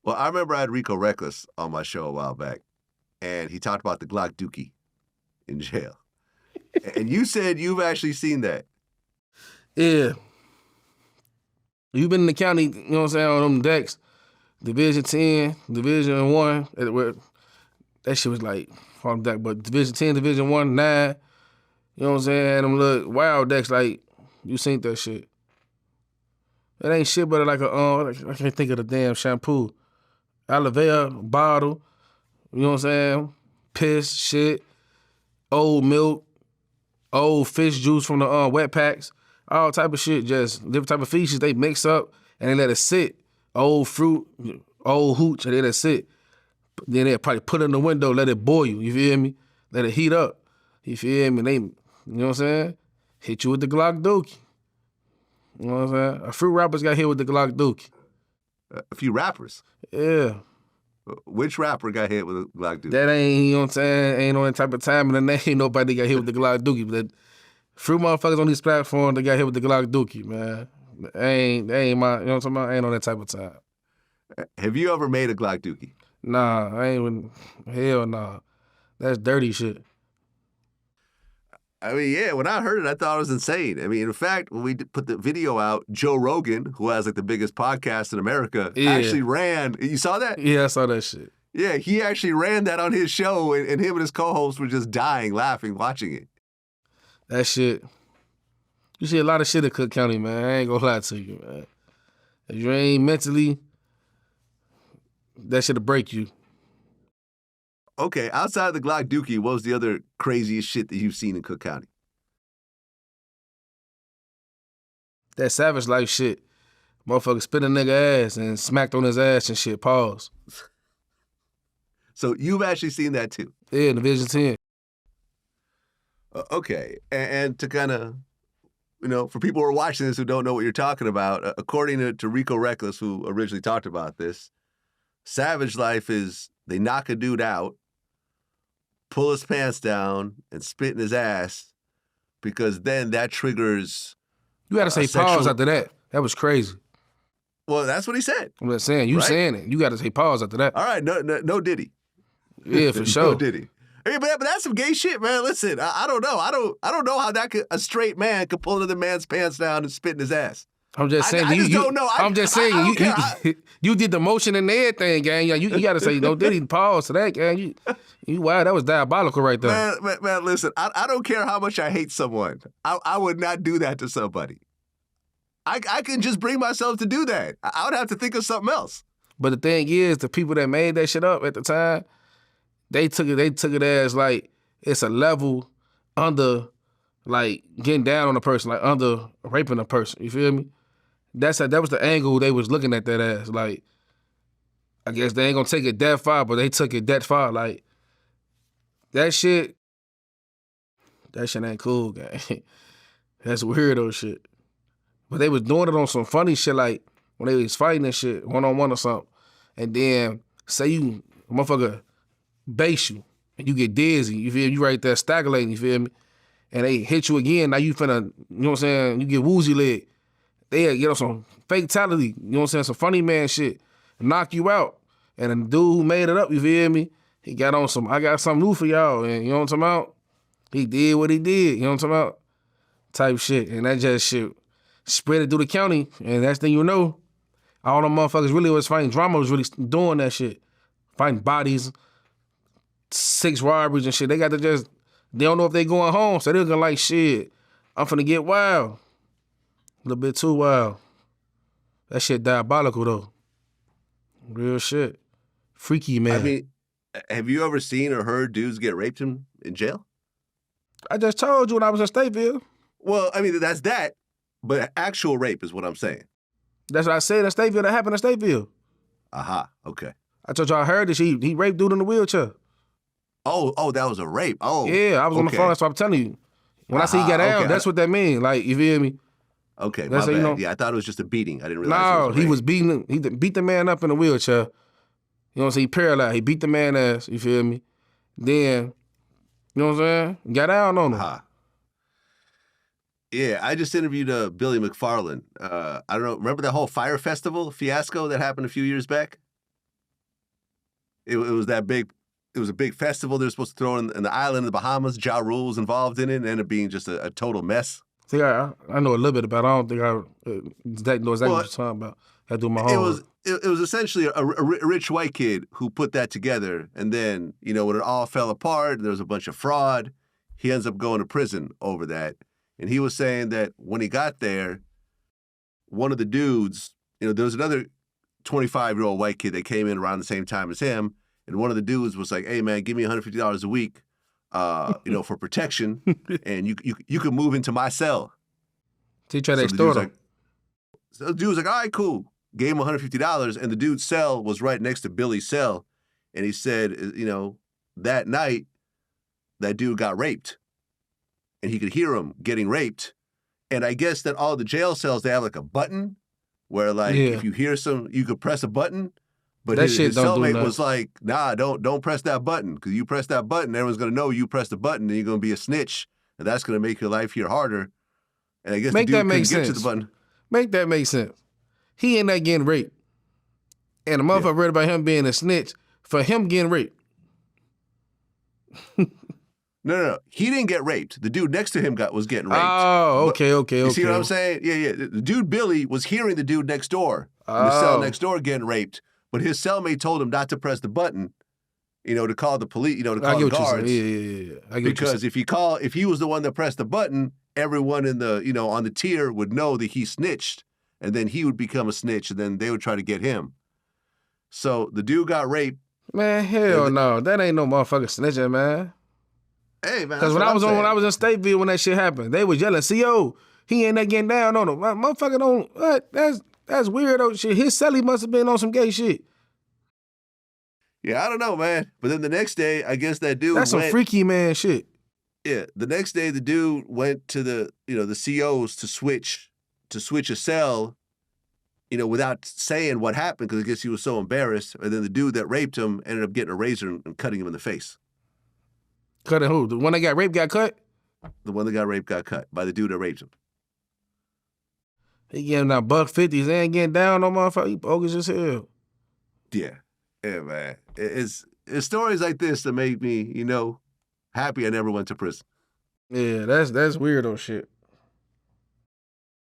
Well, I remember I had Rico Reckless on my show a while back, and he talked about the Glock Dookie in jail. And you said you've actually seen that. Yeah. You've been in the county, you know what I'm saying, on them decks, Division 10, Division 1, that shit was like on deck, but Division 10, Division 1, 9, you know what I'm saying, them little wild decks, like, you seen that shit. It ain't shit but like I can't think of the damn shampoo. Aloe vera bottle, you know what I'm saying, piss, shit, old milk, old fish juice from the wet packs, all type of shit, just different type of features they mix up and they let it sit. Old fruit, old hooch, and they let it sit. Then they'll probably put it in the window, let it boil, you feel me? Let it heat up, you feel me? They, you know what I'm saying? Hit you with the Glock Dookie. You know what I'm saying? A few rappers got hit with the Glock Dookie. A few rappers? Yeah. Which rapper got hit with a Glock Dookie? That ain't, you know what I'm saying, ain't on that type of time, and then ain't nobody got hit with the Glock Dookie. But few motherfuckers on these platforms that got hit with the Glock Dookie, man. Ain't my, you know what I'm talking about? Ain't on that type of time. Have you ever made a Glock Dookie? Nah, I ain't even, hell nah. That's dirty shit. I mean, yeah, when I heard it, I thought it was insane. I mean, in fact, when we put the video out, Joe Rogan, who has like the biggest podcast in America, actually ran. You saw that? Yeah, I saw that shit. Yeah, he actually ran that on his show, and him and his co-hosts were just dying, laughing, watching it. That shit. You see a lot of shit in Cook County, man. I ain't gonna lie to you, man. If you ain't mentally, that shit'll break you. Okay, outside of the Glock Dookie, what was the other craziest shit that you've seen in Cook County? That Savage Life shit. Motherfucker spit a nigga ass and smacked on his ass and shit. Pause. So you've actually seen that too? Yeah, Division 10. Okay, and to kind of, you know, for people who are watching this who don't know what you're talking about, according to Rico Reckless, who originally talked about this, Savage Life is they knock a dude out, pull his pants down, and spit in his ass, because then that triggers. You gotta say pause after that. That was crazy. Well, that's what he said. I'm just saying, you saying it. You gotta say pause after that. All right, no Diddy. Yeah, for sure. No Diddy. Hey, but that's some gay shit, man. Listen, I don't know. I don't know how a straight man could pull another man's pants down and spit in his ass. I'm just saying. I just don't know. I'm just saying. You did the motion and everything, gang. You got to say no Diddy. Pause to that, gang. Wow, that was diabolical right there. Man, listen. I don't care how much I hate someone. I would not do that to somebody. I can just bring myself to do that. I would have to think of something else. But the thing is, the people that made that shit up at the time, they took it as like it's a level under, like getting down on a person, like under raping a person. You feel me? That was the angle they was looking at that as. Like, I guess they ain't gonna take it that far, but they took it that far. Like, that shit ain't cool, gang. That's weirdo shit. But they was doing it on some funny shit, like when they was fighting and shit, one-on-one or something. And then, say you, motherfucker, base you, and you get dizzy, you feel me? You right there stagnating, you feel me? And they hit you again, now you finna, you know what I'm saying, you get woozy leg. They get on some fatality, you know what I'm saying, some funny man shit, knock you out. And the dude who made it up, you feel me? He got on some, I got something new for y'all, and you know what I'm talking about? He did what he did, you know what I'm talking about? Type shit, and that just shit spread it through the county, and next thing you know, all them motherfuckers really was fighting drama, was really doing that shit. Fighting bodies, 6 robberies and shit. They got to just, they don't know if they going home, so they're gonna like, shit, I'm finna get wild. A little bit too wild. That shit diabolical though. Real shit. Freaky, man. I mean, have you ever seen or heard dudes get raped in jail? I just told you when I was in Stateville. Well, I mean, that's that, but actual rape is what I'm saying. That's what I said in Stateville. That happened in Stateville. Aha, okay. I told you I heard this. He raped dude in the wheelchair. Oh, that was a rape. Oh, yeah, I was on the phone, so I'm telling you. When I say he got down, that's what that means. Like, you feel me? Okay, my bad. You know, yeah, I thought it was just a beating. I didn't realize it was a rape. He was beating, he beat the man up in the wheelchair. You know what I'm saying? He paralyzed. He beat the man ass, you feel me? Then, you know what I'm saying? Got down on him. Yeah, I just interviewed Billy McFarland. I don't know, remember that whole Fire Festival fiasco that happened a few years back? it was that big. It was a big festival they were supposed to throw in the island of the Bahamas. Ja Rule was involved in it and ended up being just a total mess. See, I know a little bit about it. I don't think I know exactly what you're talking about. I do my homework. It was essentially a rich white kid who put that together. And then, when it all fell apart, there was a bunch of fraud. He ends up going to prison over that. And he was saying that when he got there, one of the dudes, there was another 25-year-old white kid that came in around the same time as him. And one of the dudes was like, "Hey, man, give me $150 a week, for protection. And you can move into my cell." So he tried to extort him. So the dude was like, "All right, cool." Gave him $150, and the dude's cell was right next to Billy's cell. And he said, that night, that dude got raped. And he could hear him getting raped. And I guess that all the jail cells, they have like a button where if you hear you could press a button. But his cellmate was like, "Nah, don't press that button. Because you press that button, everyone's going to know you pressed the button, and you're going to be a snitch. And that's going to make your life here harder." And I guess the dude couldn't get to the button. Make that make sense. He ended up getting raped. And the motherfucker read about him being a snitch for him getting raped. No. He didn't get raped. The dude next to him was getting raped. Oh, okay. You see what I'm saying? Yeah. The dude Billy was hearing the dude next door in the cell next door getting raped. But his cellmate told him not to press the button, to call the police, to call the guards. Yeah. Because if he was the one that pressed the button, everyone in the, on the tier would know that he snitched, and then he would become a snitch, and then they would try to get him. So the dude got raped. Man, hell no. That ain't no motherfucking snitching, man. Hey, man. Because when I was in Stateville when that shit happened, they was yelling, "CO, he ain't that getting down on him." Motherfucker don't, what? That's weirdo shit. His celly must have been on some gay shit. Yeah, I don't know, man. But then the next day, I guess that dude That's some freaky man shit. Yeah, the next day the dude went to the COs to switch a cell, without saying what happened because I guess he was so embarrassed. And then the dude that raped him ended up getting a razor and cutting him in the face. Cutting who? The one that got raped got cut? The one that got raped got cut by the dude that raped him. He getting that $150s. They ain't getting down no motherfucker. He bogus as hell. Yeah, man. It's stories like this that make me, happy I never went to prison. Yeah, that's weirdo shit.